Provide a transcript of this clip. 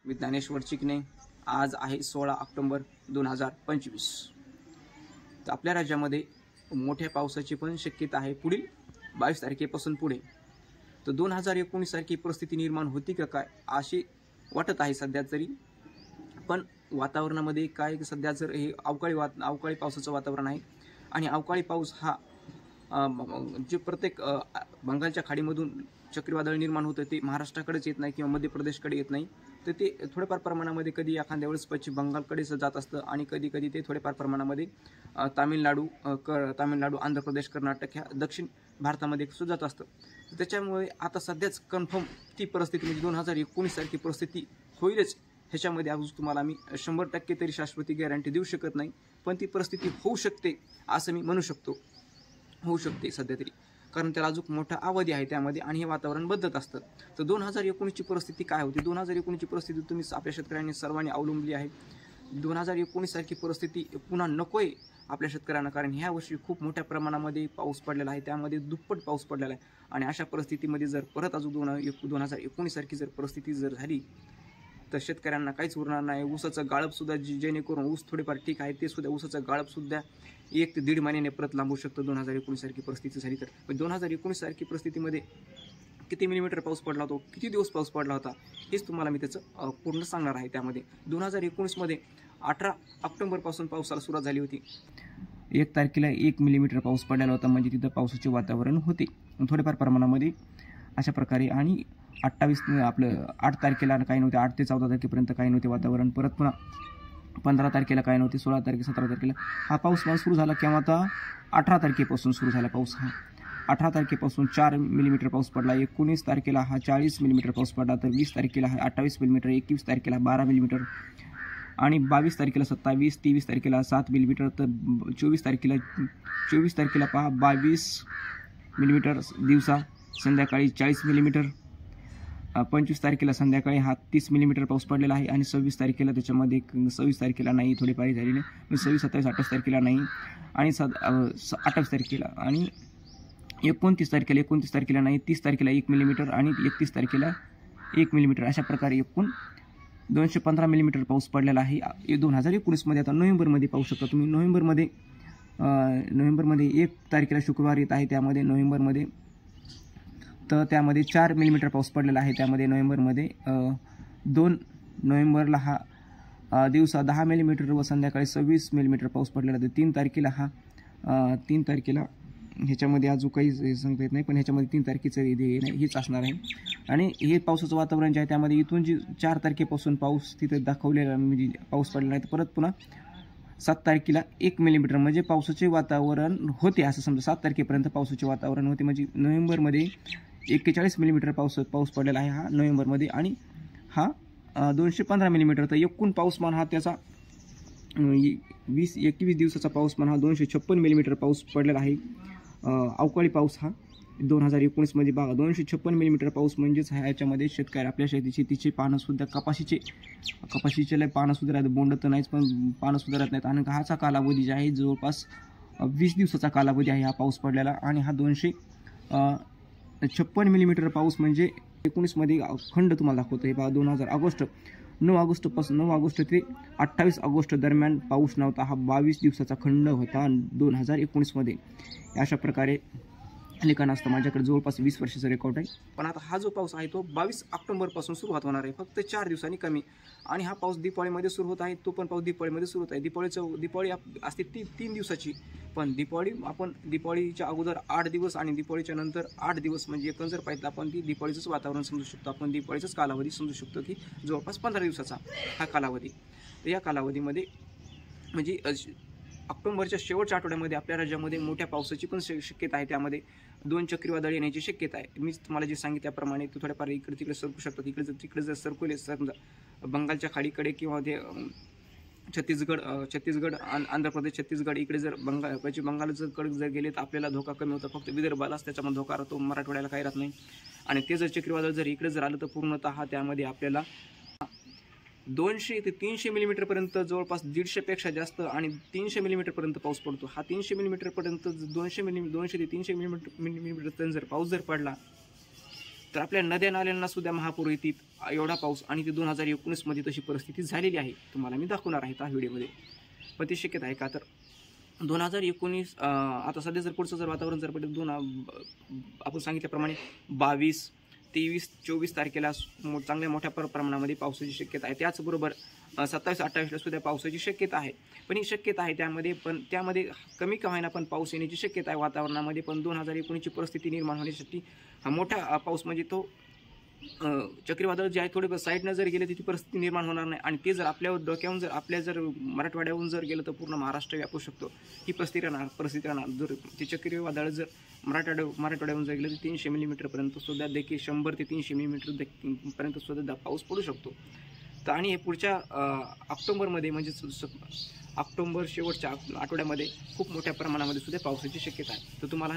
मी ज्ञानेश्वर चिकणे। आज आहे 16 ऑक्टोबर 2025। तर आपल्या राज्यामध्ये मोठ्या पावसाची पण शक्यता आहे पुढील 22 तारखेपासून पुढे। तर 2019 सारखी परिस्थिती निर्माण होती का काय अशी वाटत आहे सध्या तरी। पण वातावरणामध्ये काय सध्या जर हे अवकाळी पावसाचं वातावरण आहे आणि अवकाळी पाऊस हा जे प्रत्येक बंगालच्या खाडीमधून चक्रीवादळ निर्माण होतं ते महाराष्ट्राकडेच येत नाही किंवा मध्य प्रदेशकडे येत नाही। तर ते थोड्याफार प्रमाणामध्ये कधी एखाद्या वेळेस पश्चिम बंगालकडेच जात असतं आणि कधी कधी ते थोडेफार प्रमाणामध्ये तामिळनाडू, आंध्र प्रदेश, कर्नाटक ह्या दक्षिण भारतामध्ये सुद्धा जात असतं। त्याच्यामुळे आता सध्याच कन्फर्म ती परिस्थिती म्हणजे 2019 सारखी परिस्थिती होईलच ह्याच्यामध्ये अजून तुम्हाला मी 100% तरी शाश्वती गॅरंटी देऊ शकत नाही। पण ती परिस्थिती होऊ शकते असं मी म्हणू शकतो, होऊ शकते सध्या तरी, कारण त्याला अजून मोठा अवधी आहे त्यामध्ये आणि हे वातावरण बदलत असतं। तर 2019ची परिस्थिती काय होती, 2019ची परिस्थिती तुम्ही आपल्या शेतकऱ्यांनी सर्वांनी अवलंबली आहे। 2019 सारखी परिस्थिती पुन्हा नकोय आपल्या शेतकऱ्यांना, कारण ह्या वर्षी खूप मोठ्या प्रमाणामध्ये पाऊस पडलेला आहे, त्यामध्ये दुप्पट पाऊस पडलेला आहे। आणि अशा परिस्थितीमध्ये जर परत अजून 2019 सारखी जर परिस्थिती जर झाली तर शेतकऱ्यांना काहीच उरणार नाही। ऊसाचं गाळपसुद्धा जेणेकरून ऊस थोडेफार ठीक आहे ते सुद्धा ऊसाचं गाळपसुद्धा 1 ते 1.5 महिन्याने परत लांबू शकतं 2019 सारखी परिस्थिती झाली तर। पण 2019 सारखी परिस्थितीमध्ये किती मिलीमीटर पाऊस पडला होता, किती दिवस पाऊस पडला होता हेच तुम्हाला मी त्याचं पूर्ण सांगणार आहे। त्यामध्ये 2019 मध्ये 18 ऑक्टोबरपासून पावसाला सुरुवात झाली होती। 1 तारखेला 1 मिलीमीटर पाऊस पडलेला होता, म्हणजे तिथं पावसाचे वातावरण होते थोडेफार प्रमाणामध्ये अशा प्रकारे। आणि 8 तारखेला काही नव्हते, 8 ते 14 तारखेपर्यंत काही नव्हते वातावरण। परत पुन्हा 15 तारखेला काही नव्हते, 16 तारखे 17 तारखेला हा पाऊस सुरू झाला केव्हा आता 18 तारखेपासून सुरू झाला पाऊस हा। 18 तारखेपासून 4 मिलीमीटर पाऊस पडला, 19 तारखेला हा 40 मिलीमीटर पाऊस पडला, तर 20 तारखेला हा 28 मिलीमीटर, 21 तारखेला 12 मिलीमीटर आणि 22 तारखेला 27, 23 तारखेला 7 मिलीमीटर, तर 24 तारखेला पहा 22 मिलीमीटर दिवसा, संध्याकाळी 40 मिलीमीटर, 25 तारखेला संध्याकाळी हा 30 मिलीमीटर पाऊस पडलेला आहे। आणि 26 तारखेला त्याच्यामध्ये 26 तारखेला नाही, थोडीफार झाली नाही, 26, 27, 28 तारखेला नाही आणि 28 तारखेला आणि 29 तारखेला नाही, 30 तारखेला 1 मिलीमीटर आणि 31 तारखेला 1 मिलीमीटर, अशा प्रकारे एकूण 215 मिलीमीटर पाऊस पडलेला आहे 2019 मध्ये। आता नोव्हेंबरमध्ये पाहू शकता तुम्ही, नोव्हेंबरमध्ये 1 तारखेला शुक्रवार येत आहे, त्यामध्ये नोव्हेंबरमध्ये तर त्यामध्ये 4 मिलीमीटर पाऊस पडलेला आहे त्यामध्ये नोव्हेंबरमध्ये। 2 नोव्हेंबरला हा दिवसा 10 मिलीमीटर व संध्याकाळी 26 मिलीमीटर पाऊस पडलेला आहे। 3 तारखेला ह्याच्यामध्ये अजून काही सांगता येत नाही, पण ह्याच्यामध्ये 3 तारखेचं हेच असणार आहे। आणि हे पावसाचं वातावरण जे आहे त्यामध्ये इथून जी 4 तारखेपासून पाऊस तिथे दाखवलेला म्हणजे पाऊस पडलेला आहे, परत पुन्हा 7 तारखेला 1 मिलीमीटर म्हणजे पावसाचे वातावरण होते असं समजा। 7 तारखेपर्यंत पावसाचे वातावरण होते, म्हणजे नोव्हेंबरमध्ये 41 मिलीमीटर पाऊस पडलेला आहे हा नोव्हेंबरमध्ये आणि हा 215 मिलीमीटर। तर एकूण पाऊसमान हा त्याचा 21 दिवसाचा पाऊसमान हा 256 मिलीमीटर पाऊस पडलेला आहे। अवकाळी पाऊस हा 2019 मध्ये बघा 256 मिलीमीटर पाऊस, म्हणजेच ह्याच्यामध्ये शेतकरी आपल्या शेतीचे पानंसुद्धा कपाशीचे पानंसुद्धा राहत, बोंड तर नाहीच पण पानंसुद्धा राहत नाहीत। आणि हाचा कालावधी जे आहे जवळपास 20 दिवसाचा कालावधी आहे हा पाऊस पडलेला। आणि हा 256 मिलीमीटर पाऊस म्हणजे 19 मध्ये खंड तुम्हाला दाखवतो हे बघा। 9 ऑगस्ट ते 28 ऑगस्ट दरम्यान पाऊस नव्हता, हा 22 दिवसाचा खंड होता 2019 मध्ये। अशा प्रकारे लिखाण असतं, माझ्याकडे जवळपास 20 वर्षाचा रेकॉर्ड आहे। पण आता हा जो पाऊस आहे तो 22 ऑक्टोबरपासून सुरुवात होणार आहे, फक्त 4 दिवसांनी कमी। आणि हा पाऊस दिवाळीमध्ये सुरू होत आहे, तो पण पाऊस दिवाळीमध्ये सुरू होत आहे। दिवाळी असते 3 दिवसाची, पण दिवाळीच्या अगोदर 8 दिवस आणि दिवाळीच्या नंतर 8 दिवस, म्हणजे एकूण जर पाहिलं आपण ती दिवाळीचंच वातावरण समजू शकतो, आपण दिवाळीचाच कालावधी समजू शकतो की जवळपास 15 दिवसाचा हा कालावधी। तर या कालावधीमध्ये म्हणजे ऑक्टोबरच्या शेवटच्या आठवड्यामध्ये आपल्या राज्यामध्ये मोठ्या पावसाची पण शक्यता आहे। त्यामध्ये 2 चक्रीवादळ येण्याची शक्यता आहे। मी तुम्हाला जे सांगितलं त्याप्रमाणे तो थोड्याफार इकडे तिकडे सरकू शकतात। तिकडे जर सरकवले समजा बंगालच्या खाडीकडे किंवा ते छत्तीसगड आंध्र प्रदेश छत्तीसगड इकडे जर पश्चिम बंगालकडे जर गेले तर आपल्याला धोका कमी होता, फक्त विदर्भालाच त्याच्यामध्ये धोका राहतो, मराठवाड्याला काही राहत नाही। आणि ते जर चक्रीवादळ जर इकडे जर आलं तर पूर्णतः त्यामध्ये आपल्याला 200 ते 300 मिलीमीटरपर्यंत, जवळपास 150 पेक्षा जास्त आणि 300 मिलीमीटरपर्यंत पाऊस पडतो। हा 300 मिलीमीटरपर्यंत 200 ते 300 मिलीमीटर जर पाऊस जर पडला तर आपल्या नद्या नाल्यांना सुद्धा महापूर येतील एवढा पाऊस, आणि ते 2019 मध्ये तशी परिस्थिती झालेली आहे. तुम्हाला मी दाखवणार आहे त्या व्हिडिओमध्ये. पण ती शक्यता आहे का, तर 2019 आता सध्या जर पुढचं जर वातावरण जर पडलं आपण सांगितल्याप्रमाणे 22, 23, 24 तारखेला चांगल्या मोठ्या प्रमाणामध्ये पावसाची शक्यता आहे. त्याचबरोबर 27, 28ला सुद्धा पावसाची शक्यता आहे. पण ही शक्यता आहे त्यामध्ये कमी का होईना पण पाऊस येण्याची शक्यता आहे वातावरणामध्ये. पण 2019ची परिस्थिती निर्माण होण्यासाठी हा मोठा पाऊस म्हणजे तो चक्रीवादळ जे आहे थोडे साईडनं जर गेले तर ती परिस्थिती निर्माण होणार नाही, आणि ते जर आपल्या डोक्यावरून आपल्या मराठवाड्यावरून जर गेलं तर पूर्ण महाराष्ट्र व्यापू शकतो. ही परिस्थिती राहणार. जर ते चक्रीवादळ जर मराठवाड्यावरून जर गेलं तर 300 मिलीमीटरपर्यंत सुद्धा देखील 100 ते 300 मिलीमीटर पर्यंत सुद्धा पाऊस पडू शकतो. तर आणि हे पुढच्या ऑक्टोबरमध्ये म्हणजे ऑक्टोबर शेवटच्या आठवड्यामध्ये खूप मोठ्या प्रमाणामध्ये सुद्धा पावसाची शक्यता आहे. तर तुम्हाला